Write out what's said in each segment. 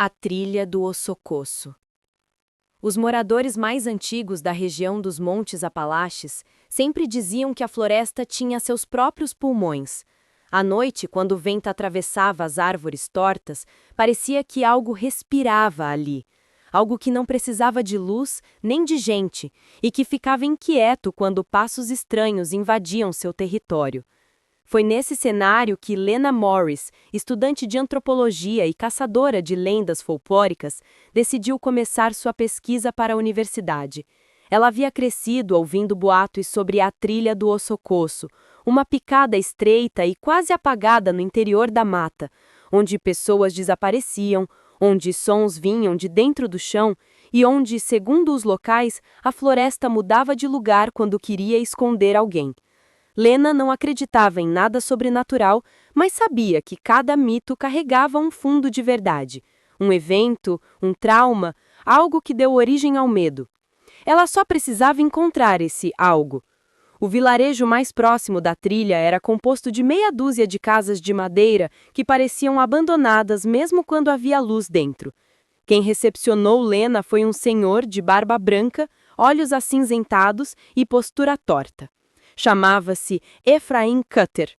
A trilha do Osocoso. Os moradores mais antigos da região dos Montes Apalaches sempre diziam que a floresta tinha seus próprios pulmões. À noite, quando o vento atravessava as árvores tortas, parecia que algo respirava ali. Algo que não precisava de luz nem de gente e que ficava inquieto quando passos estranhos invadiam seu território. Foi nesse cenário que Lena Morris, estudante de antropologia e caçadora de lendas folclóricas, decidiu começar sua pesquisa para a universidade. Ela havia crescido ouvindo boatos sobre a trilha do Osocoso, uma picada estreita e quase apagada no interior da mata, onde pessoas desapareciam, onde sons vinham de dentro do chão e onde, segundo os locais, a floresta mudava de lugar quando queria esconder alguém. Lena não acreditava em nada sobrenatural, mas sabia que cada mito carregava um fundo de verdade, um evento, um trauma, algo que deu origem ao medo. Ela só precisava encontrar esse algo. O vilarejo mais próximo da trilha era composto de meia dúzia de casas de madeira que pareciam abandonadas mesmo quando havia luz dentro. Quem recepcionou Lena foi um senhor de barba branca, olhos acinzentados e postura torta. Chamava-se Ephraim Cutter.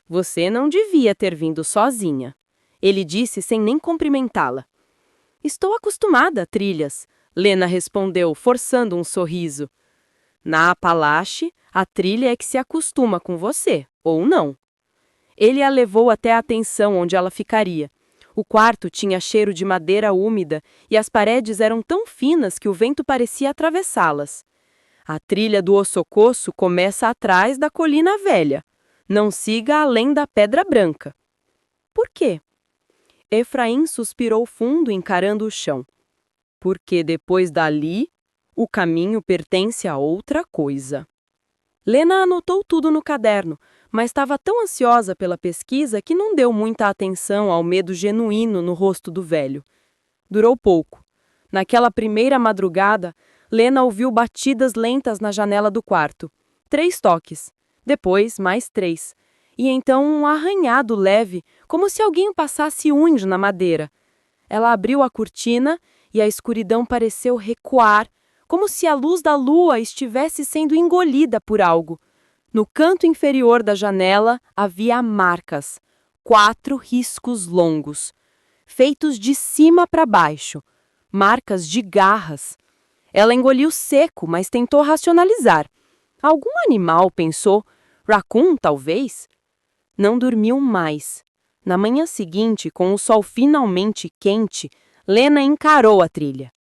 Você não devia ter vindo sozinha, ele disse sem nem cumprimentá-la. Estou acostumada a trilhas, Lena respondeu, forçando um sorriso. Na Apalache, a trilha é que se acostuma com você, ou não. Ele a levou até a tensão onde ela ficaria. O quarto tinha cheiro de madeira úmida e as paredes eram tão finas que o vento parecia atravessá-las. A trilha do Osocoso começa atrás da Colina Velha. Não siga além da Pedra Branca. Por quê? Ephraim suspirou fundo, encarando o chão. Porque depois dali, o caminho pertence a outra coisa. Lena anotou tudo no caderno, mas estava tão ansiosa pela pesquisa que não deu muita atenção ao medo genuíno no rosto do velho. Durou pouco. Naquela primeira madrugada, Lena ouviu batidas lentas na janela do quarto. 3 toques. Depois, mais 3. E então um arranhado leve, como se alguém passasse unhas na madeira. Ela abriu a cortina e a escuridão pareceu recuar, como se a luz da lua estivesse sendo engolida por algo. No canto inferior da janela havia marcas. 4 riscos longos, feitos de cima para baixo. Marcas de garras. Ela engoliu seco, mas tentou racionalizar. Algum animal, pensou. Raccoon, talvez? Não dormiu mais. Na manhã seguinte, com o sol finalmente quente, Lena encarou a trilha.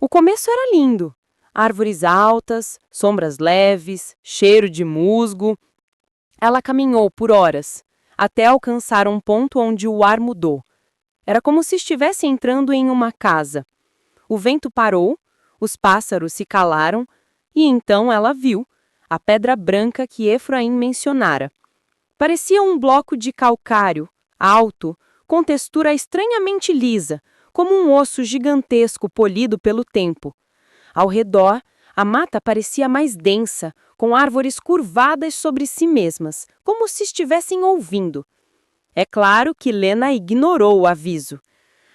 O começo era lindo. Árvores altas, sombras leves, cheiro de musgo. Ela caminhou por horas, até alcançar um ponto onde o ar mudou. Era como se estivesse entrando em uma casa. O vento parou. Os pássaros se calaram e então ela viu a pedra branca que Ephraim mencionara. Parecia um bloco de calcário, alto, com textura estranhamente lisa, como um osso gigantesco polido pelo tempo. Ao redor, a mata parecia mais densa, com árvores curvadas sobre si mesmas, como se estivessem ouvindo. É claro que Lena ignorou o aviso.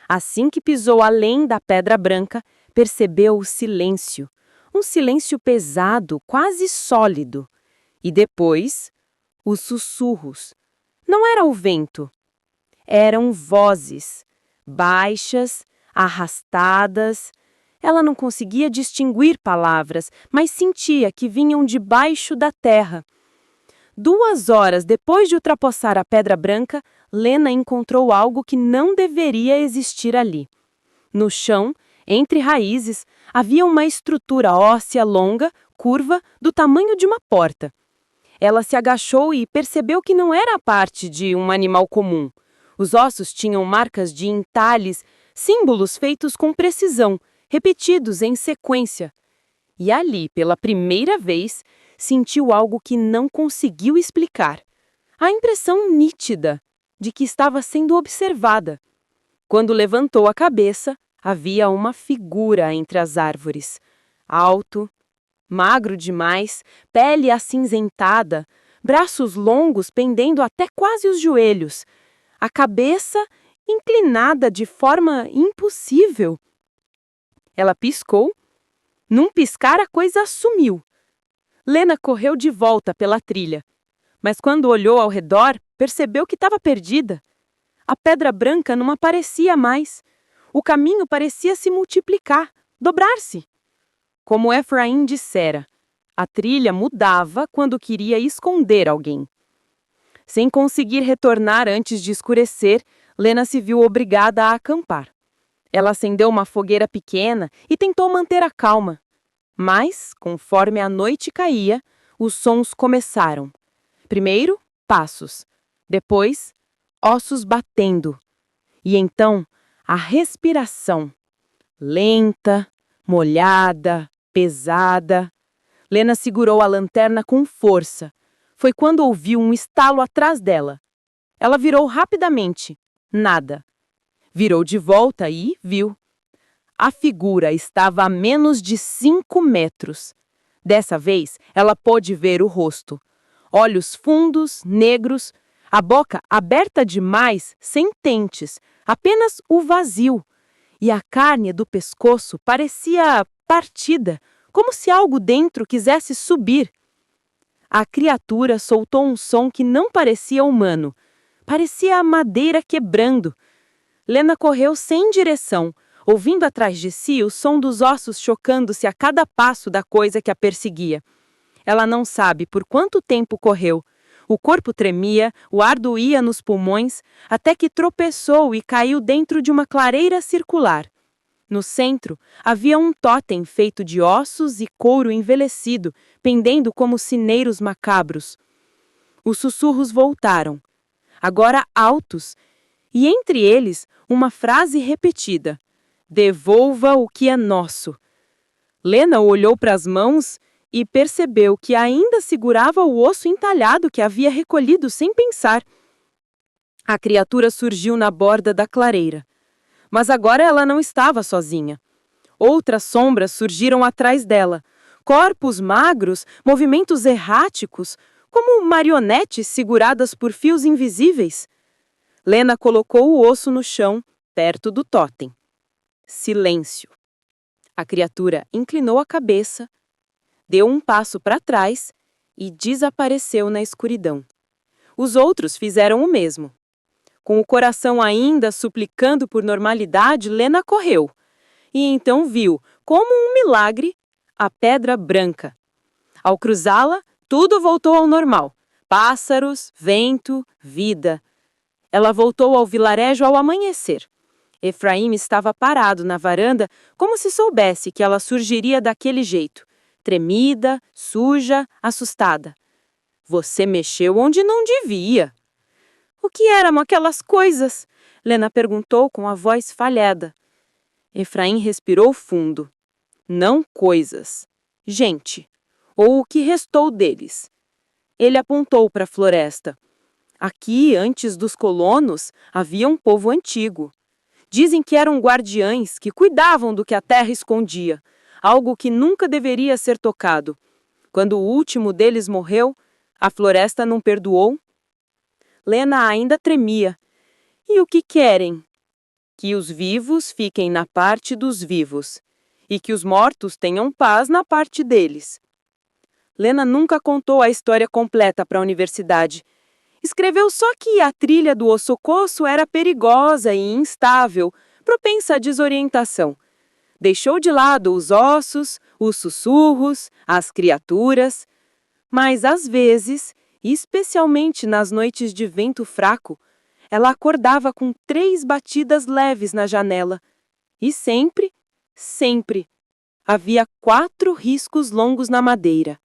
Assim que pisou além da pedra branca, percebeu o silêncio, um silêncio pesado, quase sólido. E depois, os sussurros. Não era o vento. Eram vozes, baixas, arrastadas. Ela não conseguia distinguir palavras, mas sentia que vinham debaixo da terra. 2 horas depois de ultrapassar a Pedra Branca, Lena encontrou algo que não deveria existir ali. No chão, entre raízes, havia uma estrutura óssea longa, curva, do tamanho de uma porta. Ela se agachou e percebeu que não era parte de um animal comum. Os ossos tinham marcas de entalhes, símbolos feitos com precisão, repetidos em sequência. E ali, pela primeira vez, sentiu algo que não conseguiu explicar. A impressão nítida de que estava sendo observada. Quando levantou a cabeça, havia uma figura entre as árvores. Alto, magro demais, pele acinzentada, braços longos pendendo até quase os joelhos. A cabeça inclinada de forma impossível. Ela piscou. Num piscar, a coisa sumiu. Lena correu de volta pela trilha, mas quando olhou ao redor, percebeu que estava perdida. A pedra branca não aparecia mais. O caminho parecia se multiplicar, dobrar-se. Como Efraim dissera, a trilha mudava quando queria esconder alguém. Sem conseguir retornar antes de escurecer, Lena se viu obrigada a acampar. Ela acendeu uma fogueira pequena e tentou manter a calma. Mas, conforme a noite caía, os sons começaram. Primeiro, passos. Depois, ossos batendo. E então, a respiração. Lenta, molhada, pesada. Lena segurou a lanterna com força. Foi quando ouviu um estalo atrás dela. Ela virou rapidamente. Nada. Virou de volta e viu. A figura estava a menos de 5 metros. Dessa vez, ela pôde ver o rosto. Olhos fundos, negros, a boca aberta demais, sem dentes, apenas o vazio. E a carne do pescoço parecia partida, como se algo dentro quisesse subir. A criatura soltou um som que não parecia humano. Parecia a madeira quebrando. Lena correu sem direção, ouvindo atrás de si o som dos ossos chocando-se a cada passo da coisa que a perseguia. Ela não sabe por quanto tempo correu. O corpo tremia, o ar doía nos pulmões, até que tropeçou e caiu dentro de uma clareira circular. No centro, havia um tótem feito de ossos e couro envelhecido, pendendo como sineiros macabros. Os sussurros voltaram, agora altos, e entre eles uma frase repetida: "Devolva o que é nosso." Lena olhou para as mãos e percebeu que ainda segurava o osso entalhado que havia recolhido sem pensar. A criatura surgiu na borda da clareira. Mas agora ela não estava sozinha. Outras sombras surgiram atrás dela. Corpos magros, movimentos erráticos, como marionetes seguradas por fios invisíveis. Lena colocou o osso no chão, perto do tótem. Silêncio. A criatura inclinou a cabeça, deu um passo para trás e desapareceu na escuridão. Os outros fizeram o mesmo. Com o coração ainda suplicando por normalidade, Lena correu. E então viu, como um milagre, a pedra branca. Ao cruzá-la, tudo voltou ao normal. Pássaros, vento, vida. Ela voltou ao vilarejo ao amanhecer. Efraim estava parado na varanda, como se soubesse que ela surgiria daquele jeito. Tremida, suja, assustada. "Você mexeu onde não devia." "O que eram aquelas coisas?" Lena perguntou com a voz falhada. Efraim respirou fundo. "Não coisas. Gente. Ou o que restou deles." Ele apontou para a floresta. "Aqui, antes dos colonos, havia um povo antigo. Dizem que eram guardiães que cuidavam do que a terra escondia, algo que nunca deveria ser tocado. Quando o último deles morreu, a floresta não perdoou." Lena ainda tremia. "E o que querem?" "Que os vivos fiquem na parte dos vivos, e que os mortos tenham paz na parte deles." Lena nunca contou a história completa para a universidade. Escreveu só que a trilha do Ossocosso era perigosa e instável, propensa à desorientação. Deixou de lado os ossos, os sussurros, as criaturas. Mas às vezes, especialmente nas noites de vento fraco, ela acordava com 3 batidas leves na janela. E sempre, havia 4 riscos longos na madeira.